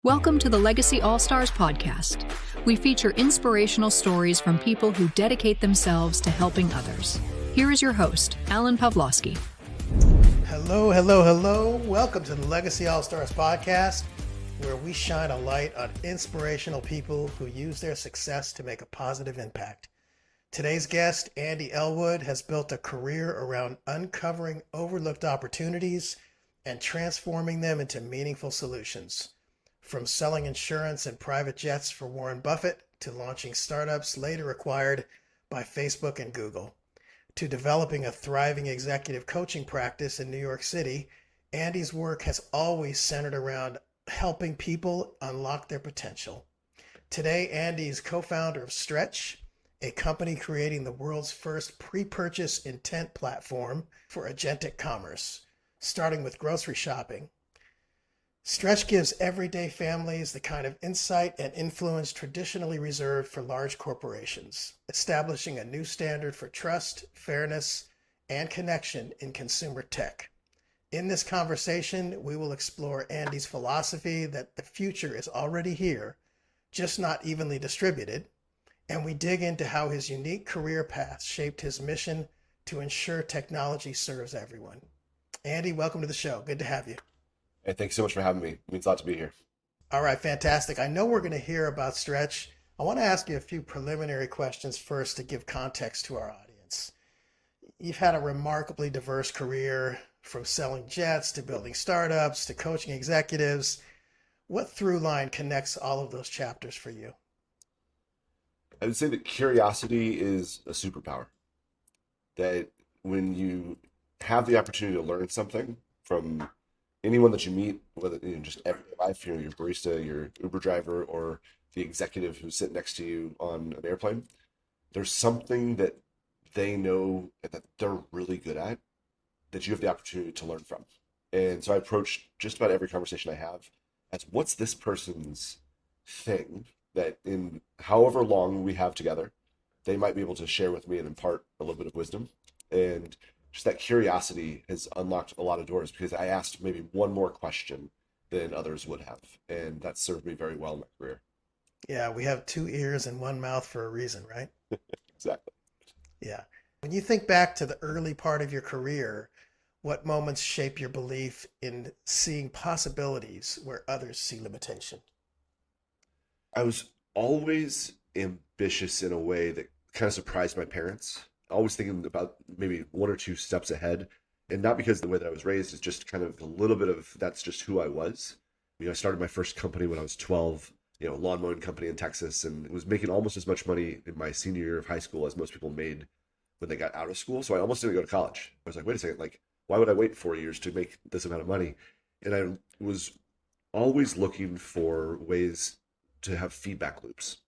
Welcome to the Legacy All-Stars podcast. We feature inspirational stories from people who dedicate themselves to helping others. Here is your host, Alan Pawlowski. Hello. Welcome to the Legacy All-Stars podcast, where we shine a light on inspirational people who use their success to make a positive impact. Today's guest, Andy Ellwood, has built a career around uncovering overlooked opportunities and transforming them into meaningful solutions. From selling insurance and private jets for Warren Buffett to launching startups later acquired by Facebook and Google, to developing a thriving executive coaching practice in New York City, Andy's work has always centered around helping people unlock their potential. Today, Andy is co-founder of Stretch, a company creating the world's first pre-purchase intent platform for agentic commerce, starting with grocery shopping. Stretch gives everyday families the kind of insight and influence traditionally reserved for large corporations, establishing a new standard for trust, fairness, and connection in consumer tech. In this conversation, we will explore Andy's philosophy that the future is already here, just not evenly distributed, and we dig into how his unique career path shaped his mission to ensure technology serves everyone. Andy, welcome to the show. Good to have you. Hey, thanks so much for having me. It means a lot to be here. All right, fantastic. I know we're going to hear about Stretch. I want to ask you a few preliminary questions first to give context to our audience. You've had a remarkably diverse career, from selling jets to building startups to coaching executives. What through line connects all of those chapters for you? I would say that curiosity is a superpower. That when you have the opportunity to learn something from anyone that you meet, whether just everyday life, your barista, your Uber driver, or the executive who's sitting next to you on an airplane, there's something that they know that they're really good at that you have the opportunity to learn from. And so I approach just about every conversation I have as, what's this person's thing that in however long we have together, they might be able to share with me and impart a little bit of wisdom. And just that curiosity has unlocked a lot of doors because I asked maybe one more question than others would have. And that served me very well in my career. Yeah, we have two ears and one mouth for a reason, right? Exactly. Yeah. When you think back to the early part of your career, what moments shape your belief in seeing possibilities where others see limitation? I was always ambitious in a way that kind of surprised my parents. Always thinking about maybe one or two steps ahead. And not because of the way that I was raised, it's just kind of a little bit of, that's just who I was. I started my first company when I was 12, a lawn mowing company in Texas, and was making almost as much money in my senior year of high school as most people made when they got out of school. So I almost didn't go to college. I was like, wait a second, why would I wait 4 years to make this amount of money? And I was always looking for ways to have feedback loops.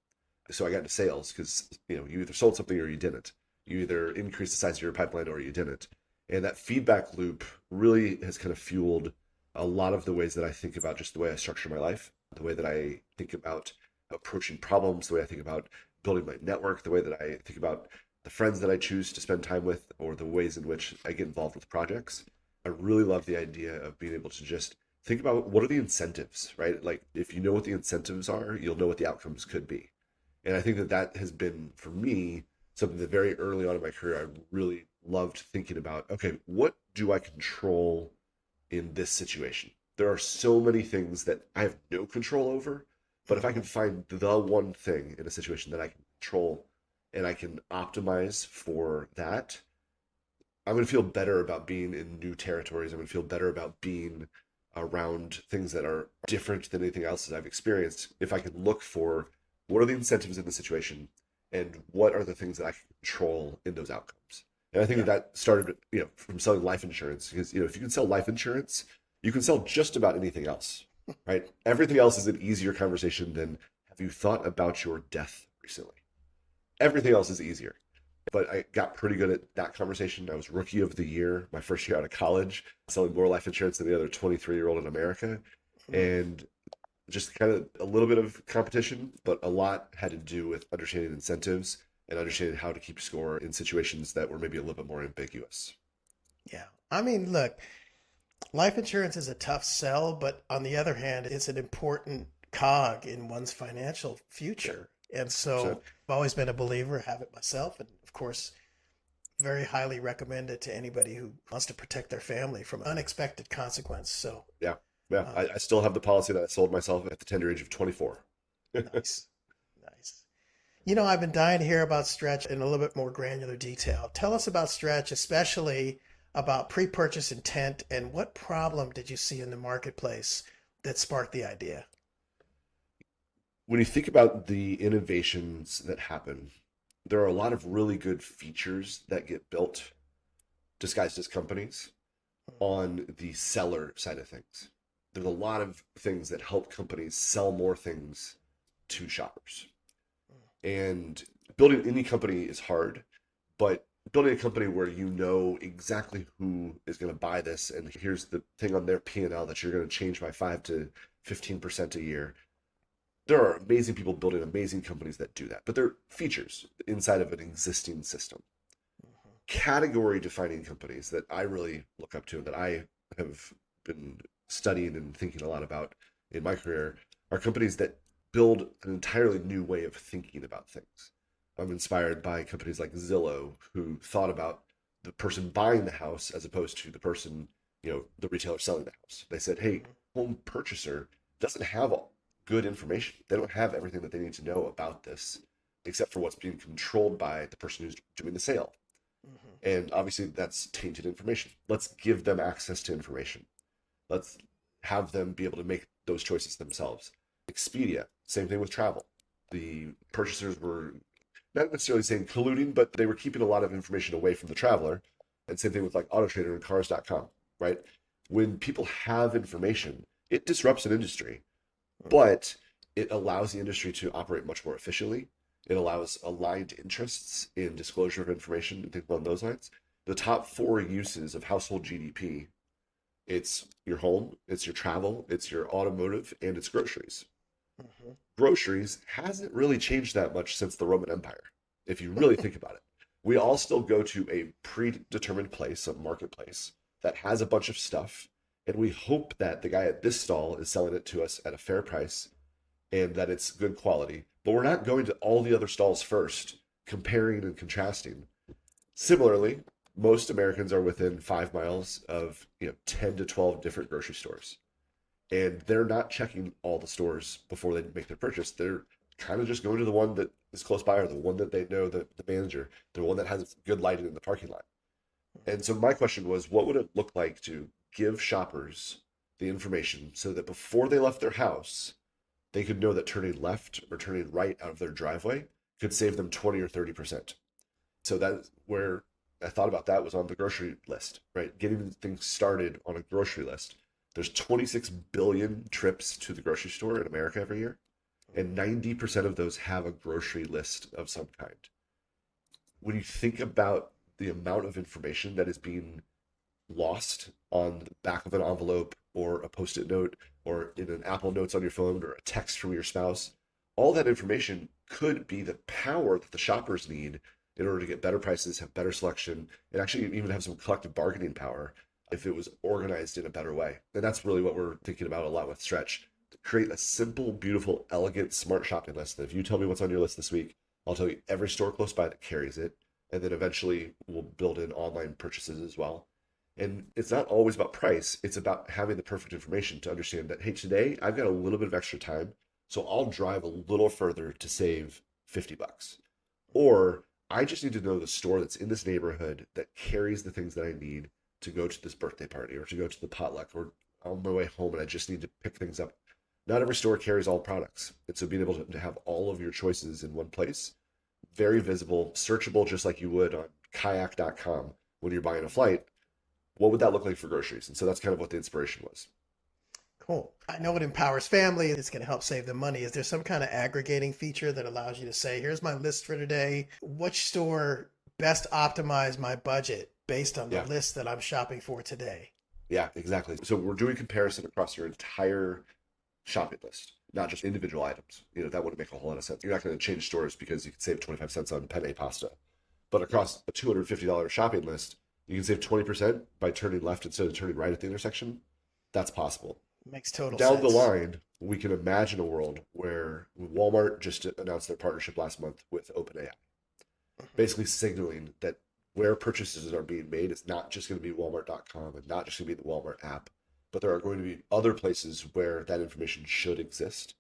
So I got into sales because, you either sold something or you didn't. You either increased the size of your pipeline or you didn't. And that feedback loop really has kind of fueled a lot of the ways that I think about just the way I structure my life, the way that I think about approaching problems, the way I think about building my network, the way that I think about the friends that I choose to spend time with, or the ways in which I get involved with projects. I really love the idea of being able to just think about, what are the incentives, right? If you know what the incentives are, you'll know what the outcomes could be. And I think that has been, for me, something that very early on in my career, I really loved thinking about, okay, what do I control in this situation? There are so many things that I have no control over, but if I can find the one thing in a situation that I can control and I can optimize for that, I'm going to feel better about being in new territories. I'm going to feel better about being around things that are different than anything else that I've experienced. If I can look for, what are the incentives in the situation and what are the things that I can control in those outcomes? And I think that started, from selling life insurance, because, if you can sell life insurance, you can sell just about anything else, right? Everything else is an easier conversation than, have you thought about your death recently? Everything else is easier. But I got pretty good at that conversation. I was rookie of the year, my first year out of college, selling more life insurance than the other 23-year-old in America. And just kind of a little bit of competition, but a lot had to do with understanding incentives and understanding how to keep score in situations that were maybe a little bit more ambiguous. Yeah. I mean, look, life insurance is a tough sell, but on the other hand, it's an important cog in one's financial future. And so I've always been a believer, have it myself, and of course, very highly recommend it to anybody who wants to protect their family from unexpected consequence. So Yeah. Yeah. I still have the policy that I sold myself at the tender age of 24. nice. Nice. I've been dying to hear about Stretch in a little bit more granular detail. Tell us about Stretch, especially about pre-purchase intent, and what problem did you see in the marketplace that sparked the idea? When you think about the innovations that happen, there are a lot of really good features that get built disguised as companies on the seller side of things. There's a lot of things that help companies sell more things to shoppers. And building any company is hard, but building a company where you know exactly who is going to buy this, and here's the thing on their P&L that you're going to change by 5 to 15% a year. There are amazing people building amazing companies that do that, but they're features inside of an existing system. Category defining companies that I really look up to, that I have been studying and thinking a lot about in my career, are companies that build an entirely new way of thinking about things. I'm inspired by companies like Zillow, who thought about the person buying the house as opposed to the person, the retailer selling the house. They said, hey, home purchaser doesn't have good information. They don't have everything that they need to know about this, except for what's being controlled by the person who's doing the sale. And obviously that's tainted information. Let's give them access to information. Let's have them be able to make those choices themselves. Expedia, same thing with travel. The purchasers were not necessarily saying colluding, but they were keeping a lot of information away from the traveler. And same thing with like AutoTrader and Cars.com, right? When people have information, it disrupts an industry, but it allows the industry to operate much more efficiently. It allows aligned interests in disclosure of information and things along those lines. The top 4 uses of household GDP, it's your home, it's your travel, it's your automotive, and it's groceries. Groceries hasn't really changed that much since the Roman Empire, if you really think about it. We all still go to a predetermined place, a marketplace, that has a bunch of stuff, and we hope that the guy at this stall is selling it to us at a fair price and that it's good quality. But we're not going to all the other stalls first, comparing and contrasting. Similarly, most Americans are within 5 miles of 10 to 12 different grocery stores. And they're not checking all the stores before they make their purchase. They're kind of just going to the one that is close by, or the one that they know the manager, the one that has good lighting in the parking lot. And so my question was, what would it look like to give shoppers the information so that before they left their house, they could know that turning left or turning right out of their driveway could save them 20 or 30%. So that's where I thought about that, was on the grocery list, right? Getting things started on a grocery list. There's 26 billion trips to the grocery store in America every year, and 90% of those have a grocery list of some kind. When you think about the amount of information that is being lost on the back of an envelope or a Post-it note or in an Apple Notes on your phone or a text from your spouse, all that information could be the power that the shoppers need in order to get better prices, have better selection, and actually even have some collective bargaining power if it was organized in a better way. And that's really what we're thinking about a lot with Stretch, to create a simple, beautiful, elegant, smart shopping list that if you tell me what's on your list this week, I'll tell you every store close by that carries it. And then eventually we'll build in online purchases as well. And it's not always about price. It's about having the perfect information to understand that, hey, today I've got a little bit of extra time, so I'll drive a little further to save $50. Or I just need to know the store that's in this neighborhood that carries the things that I need to go to this birthday party or to go to the potluck, or on my way home and I just need to pick things up. Not every store carries all products. And so being able to have all of your choices in one place, very visible, searchable, just like you would on kayak.com when you're buying a flight, what would that look like for groceries? And so that's kind of what the inspiration was. Cool. I know it empowers family. It's going to help save them money. Is there some kind of aggregating feature that allows you to say, here's my list for today. Which store best optimized my budget based on the list that I'm shopping for today? Yeah, exactly. So we're doing comparison across your entire shopping list, not just individual items. That wouldn't make a whole lot of sense. You're not going to change stores because you can save 25 cents on penne pasta. But across a $250 shopping list, you can save 20% by turning left instead of turning right at the intersection. That's possible. Makes total Down the sense. line, we can imagine a world where Walmart just announced their partnership last month with OpenAI, Mhm. basically signaling that where purchases are being made is not just going to be Walmart.com and not just going to be the Walmart app, but there are going to be other places where that information should exist.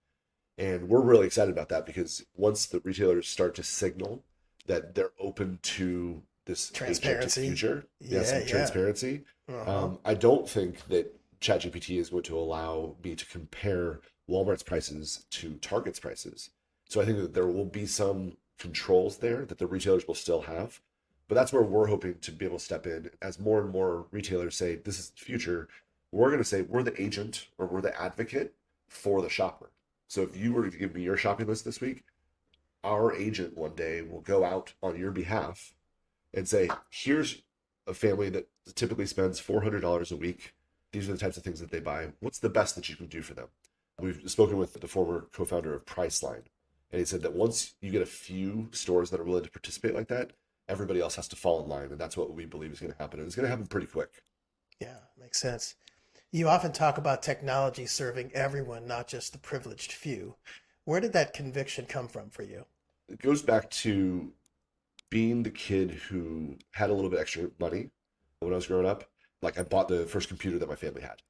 And we're really excited about that because once the retailers start to signal that they're open to this agentic Transparency. future, yeah, Yeah, some yeah. transparency, Uh-huh. I don't think that ChatGPT is going to allow me to compare Walmart's prices to Target's prices. So I think that there will be some controls there that the retailers will still have. But that's where we're hoping to be able to step in as more and more retailers say, this is the future. We're going to say we're the agent or we're the advocate for the shopper. So if you were to give me your shopping list this week, our agent one day will go out on your behalf and say, here's a family that typically spends $400 a week. These are the types of things that they buy. What's the best that you can do for them? We've spoken with the former co-founder of Priceline, and he said that once you get a few stores that are willing to participate like that, everybody else has to fall in line, and that's what we believe is going to happen. And it's going to happen pretty quick. Yeah, makes sense. You often talk about technology serving everyone, not just the privileged few. Where did that conviction come from for you? It goes back to being the kid who had a little bit extra money when I was growing up. Like I bought the first computer that my family had.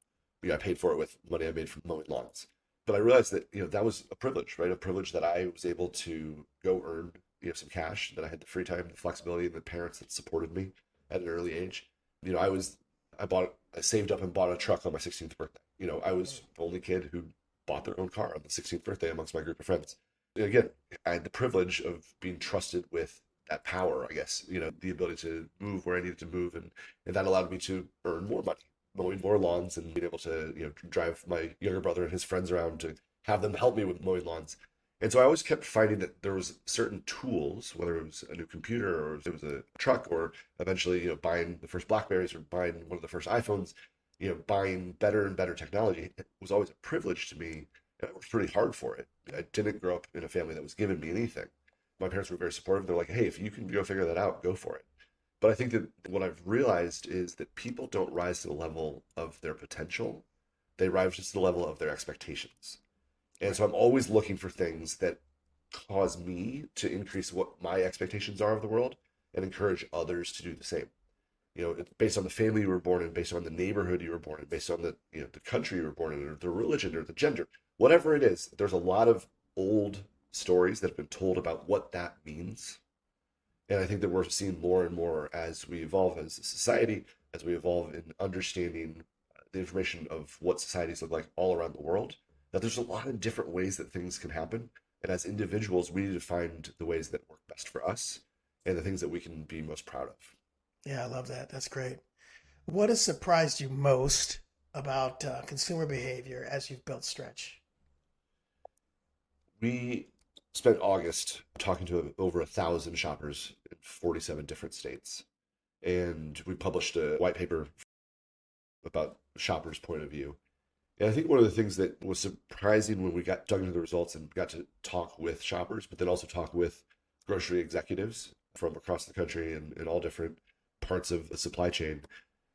I paid for it with money I made from mowing lawns. But I realized that, that was a privilege, right? A privilege that I was able to go earn, some cash, that I had the free time, the flexibility, and the parents that supported me at an early age. I saved up and bought a truck on my 16th birthday. I was the only kid who bought their own car on the 16th birthday amongst my group of friends. And again, I had the privilege of being trusted with that power, I guess, the ability to move where I needed to move. And that allowed me to earn more money, mowing more lawns and being able to, drive my younger brother and his friends around to have them help me with mowing lawns. And so I always kept finding that there was certain tools, whether it was a new computer or it was a truck or eventually, buying the first Blackberries or buying one of the first iPhones, buying better and better technology. It was always a privilege to me. And I worked pretty hard for it. I didn't grow up in a family that was giving me anything. My parents were very supportive. They're like, hey, if you can go figure that out, go for it. But I think that what I've realized is that people don't rise to the level of their potential. They rise to the level of their expectations. And Right. so I'm always looking for things that cause me to increase what my expectations are of the world and encourage others to do the same. It's based on the family you were born in, based on the neighborhood you were born in, based on the country you were born in, or the religion or the gender, whatever it is. There's a lot of old stories that have been told about what that means. And I think that we're seeing more and more as we evolve as a society, as we evolve in understanding the information of what societies look like all around the world, that there's a lot of different ways that things can happen. And as individuals, we need to find the ways that work best for us and the things that we can be most proud of. Yeah, I love that. That's great. What has surprised you most about consumer behavior as you've built Stretch? We spent August talking to over 1,000 shoppers in 47 different states. And we published a white paper about shoppers' point of view. And I think one of the things that was surprising when we got dug into the results and got to talk with shoppers, but then also talk with grocery executives from across the country and in all different parts of the supply chain,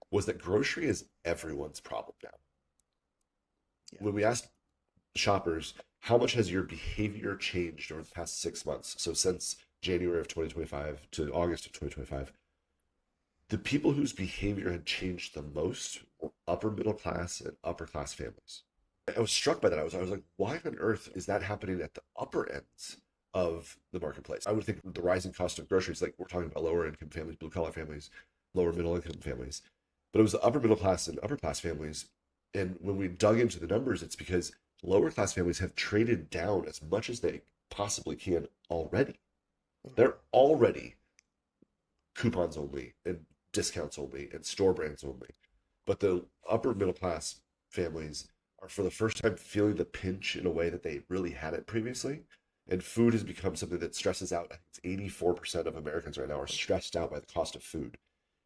was that grocery is everyone's problem now. Yeah. When we asked shoppers, how much has your behavior changed over the past 6 months? So since January of 2025 to August of 2025, the people whose behavior had changed the most were upper middle class and upper class families. I was struck by that. I was like, why on earth is that happening at the upper ends of the marketplace? I would think the rising cost of groceries, like we're talking about lower income families, blue collar families, lower middle income families, but it was the upper middle class and upper class families. And when we dug into the numbers, it's because lower class families have traded down as much as they possibly can already. Mhm. They're already coupons only and discounts only and store brands only. But the upper middle class families are for the first time feeling the pinch in a way that they really hadn't previously. And food has become something that stresses out. I think it's 84% of Americans right now are stressed out by the cost of food.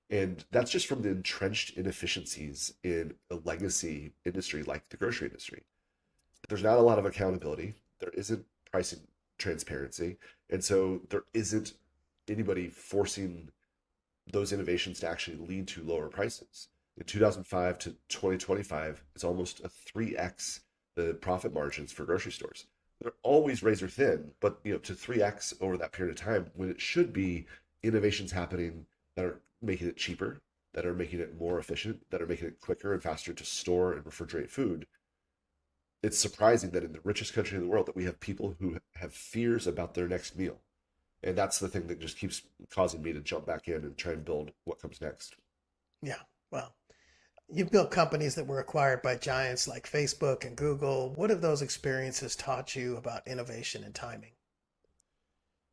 And that's just from the entrenched inefficiencies in a legacy industry like the grocery industry. There's not a lot of accountability. There isn't pricing transparency. And so there isn't anybody forcing those innovations to actually lead to lower prices. In 2005 to 2025, it's almost a 3x the profit margins for grocery stores. They're always razor thin, but to 3x over that period of time when it should be innovations happening that are making it cheaper, that are making it more efficient, that are making it quicker and faster to store and refrigerate food. It's surprising that in the richest country in the world that we have people who have fears about their next meal. And that's the thing that just keeps causing me to jump back in and try and build what comes next. Yeah. Well, you've built companies that were acquired by giants like Facebook and Google. What have those experiences taught you about innovation and timing?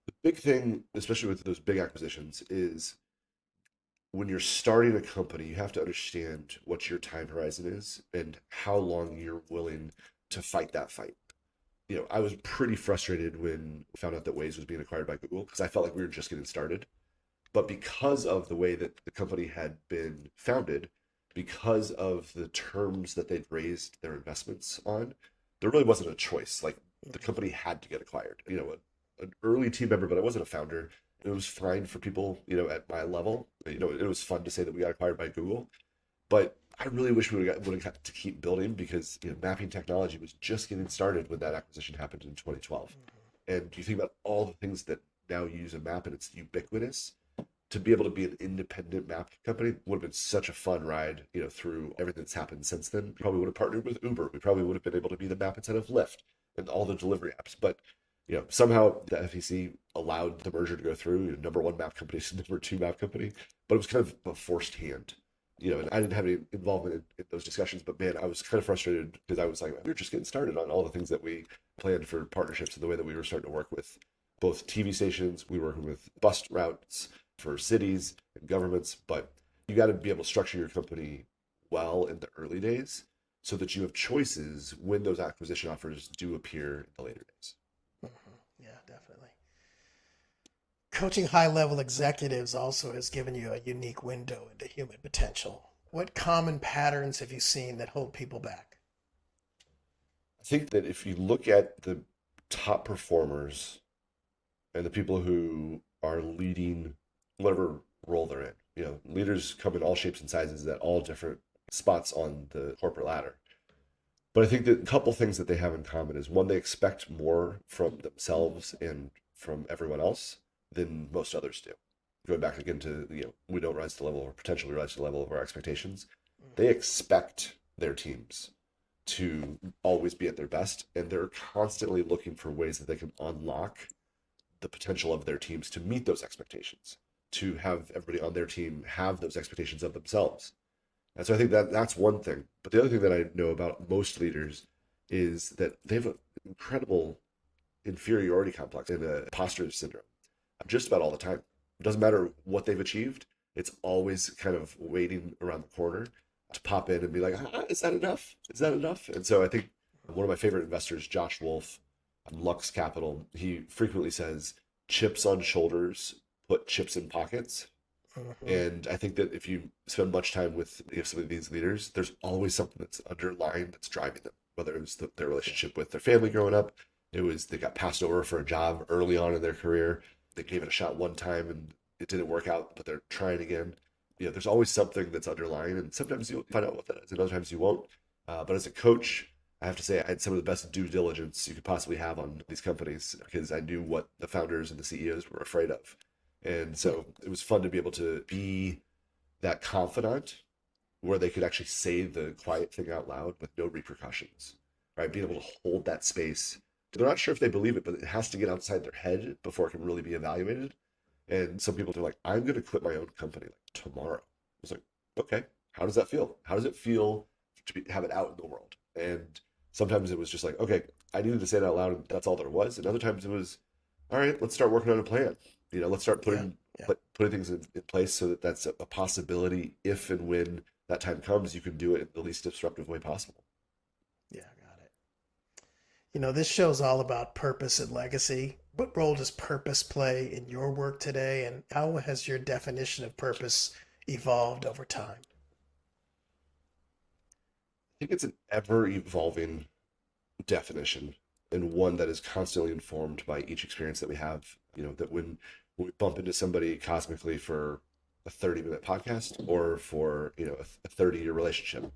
The big thing, especially with those big acquisitions, is when you're starting a company, you have to understand what your time horizon is and how long you're willing to fight that fight. I was pretty frustrated when I found out that Waze was being acquired by Google because I felt like we were just getting started. But because of the way that the company had been founded, because of the terms that they'd raised their investments on, there really wasn't a choice. Like the company had to get acquired. An early team member, but I wasn't a founder. It was fine for people, at my level. It was fun to say that we got acquired by Google, but I really wish we would have got to keep building because mapping technology was just getting started when that acquisition happened in 2012. And you think about all the things that now use a map and it's ubiquitous. To be able to be an independent map company would have been such a fun ride, through everything that's happened since then. We probably would have partnered with Uber. We probably would have been able to be the map instead of Lyft and all the delivery apps. But somehow the FEC allowed the merger to go through. Number one map company to number two map company, but it was kind of a forced hand. And I didn't have any involvement in those discussions, but man, I was kind of frustrated because I was like, we were just getting started on all the things that we planned for partnerships and the way that we were starting to work with both TV stations. We were working with bus routes for cities and governments, but you got to be able to structure your company well in the early days so that you have choices when those acquisition offers do appear in the later days. Yeah, definitely. Coaching high-level executives also has given you a unique window into human potential. What common patterns have you seen that hold people back? I think that if you look at the top performers and the people who are leading whatever role they're in, leaders come in all shapes and sizes at all different spots on the corporate ladder. But I think that a couple things that they have in common is one, they expect more from themselves and from everyone else than most others do. Going back again to, we don't rise to the level or potentially rise to the level of our expectations. They expect their teams to always be at their best, and they're constantly looking for ways that they can unlock the potential of their teams to meet those expectations, to have everybody on their team have those expectations of themselves. And so I think that that's one thing. But the other thing that I know about most leaders is that they have an incredible inferiority complex and a imposter syndrome just about all the time. It doesn't matter what they've achieved. It's always kind of waiting around the corner to pop in and be like, is that enough? Is that enough? And so I think one of my favorite investors, Josh Wolf, Lux Capital, he frequently says, chips on shoulders, put chips in pockets. And I think that if you spend much time with some of these leaders, there's always something that's underlying that's driving them, whether it was their relationship with their family growing up, it was they got passed over for a job early on in their career, they gave it a shot one time and it didn't work out, but they're trying again. There's always something that's underlying, and sometimes you'll find out what that is, and other times you won't. But as a coach, I have to say I had some of the best due diligence you could possibly have on these companies because I knew what the founders and the CEOs were afraid of. And so it was fun to be able to be that confidant where they could actually say the quiet thing out loud with no repercussions, right? Being able to hold that space. They're not sure if they believe it, but it has to get outside their head before it can really be evaluated. And some people are like, I'm going to quit my own company tomorrow. I was like, okay, how does that feel? How does it feel to have it out in the world? And sometimes it was just like, okay, I needed to say it out loud and that's all there was. And other times it was, all right, let's start working on a plan. Let's start putting things in place so that that's a possibility. If and when that time comes, you can do it in the least disruptive way possible. Yeah, got it. This show's all about purpose and legacy. What role does purpose play in your work today, and how has your definition of purpose evolved over time? I think it's an ever-evolving definition and one that is constantly informed by each experience that we have. That when we bump into somebody cosmically for a 30-minute podcast or for, a 30-year relationship.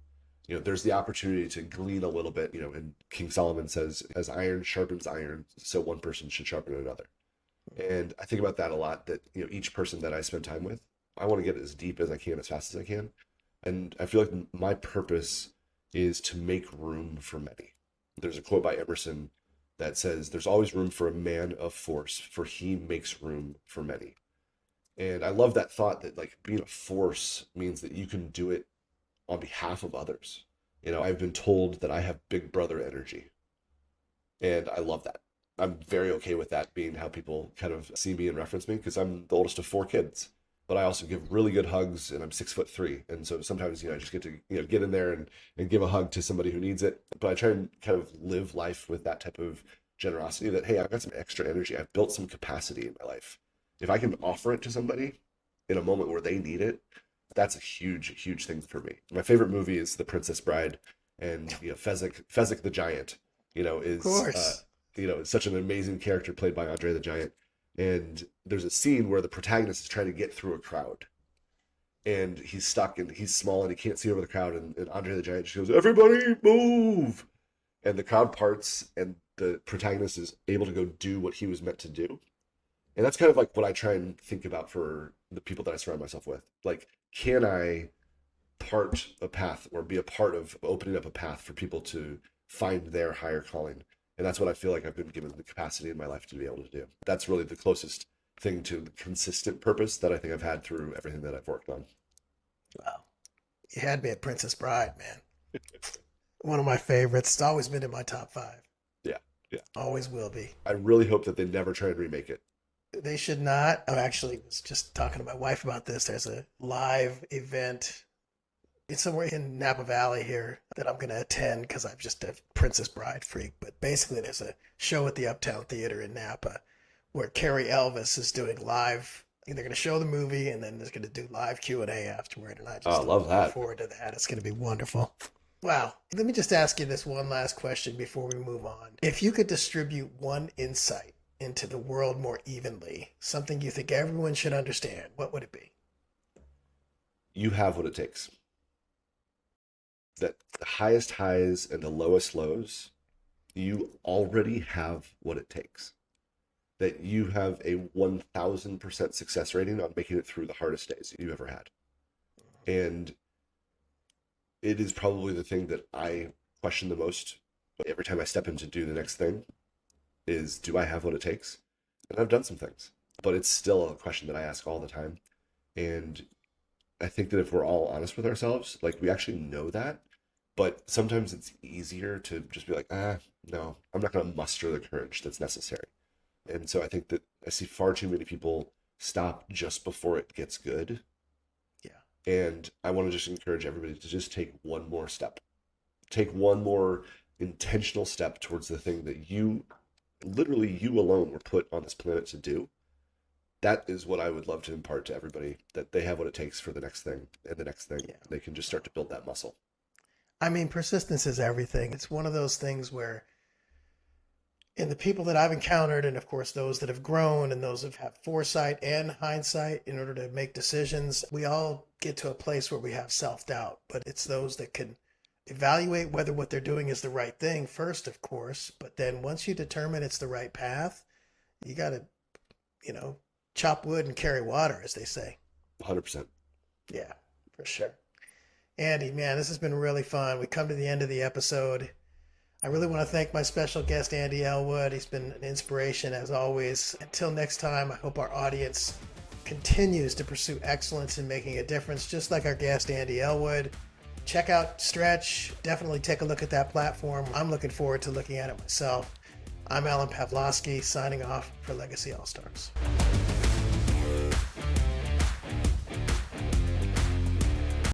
There's the opportunity to glean a little bit, and King Solomon says, as iron sharpens iron, so one person should sharpen another. And I think about that a lot, that, each person that I spend time with, I want to get as deep as I can, as fast as I can. And I feel like my purpose is to make room for many. There's a quote by Emerson that says, there's always room for a man of force, for he makes room for many. And I love that thought, that like being a force means that you can do it on behalf of others. I've been told that I have big brother energy, and I love that. I'm very okay with that being how people kind of see me and reference me, because I'm the oldest of 4 kids, but I also give really good hugs, and I'm 6'3". And so sometimes, I just get to, get in there and give a hug to somebody who needs it. But I try and kind of live life with that type of generosity, that, hey, I've got some extra energy. I've built some capacity in my life. If I can offer it to somebody in a moment where they need it, that's a huge, huge thing for me. My favorite movie is The Princess Bride, and Fezzik the Giant, is, Of course. Such an amazing character played by Andre the Giant. And there's a scene where the protagonist is trying to get through a crowd, and he's stuck, and he's small, and he can't see over the crowd. And Andre the Giant just goes, "Everybody move!" And the crowd parts, and the protagonist is able to go do what he was meant to do. And that's kind of like what I try and think about for the people that I surround myself with. Like, can I part a path, or be a part of opening up a path for people to find their higher calling? And that's what I feel like I've been given the capacity in my life to be able to do. That's really the closest thing to the consistent purpose that I think I've had through everything that I've worked on. Wow. You had me at Princess Bride, man. One of my favorites. It's always been in my top 5. Yeah. Always will be. I really hope that they never try and remake it. They should not. I actually was just talking to my wife about this. There's a live event. It's somewhere in Napa Valley here that I'm going to attend, because I'm just a Princess Bride freak. But basically, there's a show at the Uptown Theater in Napa where Carrie Elvis is doing live. They're going to show the movie, and then there's going to do live Q&A afterward. And I just love that. look forward to that. It's going to be wonderful. Wow. Let me just ask you this one last question before we move on. If you could distribute one insight into the world more evenly, something you think everyone should understand, what would it be? You have what it takes. That the highest highs and the lowest lows, you already have what it takes. That you have a 1,000% success rating on making it through the hardest days you've ever had. And it is probably the thing that I question the most every time I step in to do the next thing is, do I have what it takes? And I've done some things, but it's still a question that I ask all the time. And I think that if we're all honest with ourselves, like, we actually know that, but sometimes it's easier to just be like, no, I'm not going to muster the courage that's necessary. And so I think that I see far too many people stop just before it gets good. Yeah. And I want to just encourage everybody to just take one more step. Take one more intentional step towards the thing that you alone were put on this planet to do. That is what I would love to impart to everybody, that they have what it takes for the next thing and the next thing. Yeah. They can just start to build that muscle. I mean, persistence is everything. It's one of those things where, in the people that I've encountered, and of course those that have grown and those that have foresight and hindsight in order to make decisions, we all get to a place where we have self-doubt. But it's those that can evaluate whether what they're doing is the right thing first, of course. But then once you determine it's the right path, you got to, chop wood and carry water, as they say. 100%. Yeah, for sure. Andy, man, this has been really fun. We come to the end of the episode. I really want to thank my special guest, Andy Ellwood. He's been an inspiration, as always. Until next time, I hope our audience continues to pursue excellence in making a difference, just like our guest, Andy Ellwood. Check out Stretch. Definitely take a look at that platform. I'm looking forward to looking at it myself. I'm Alan Pavlovsky, signing off for Legacy All-Stars.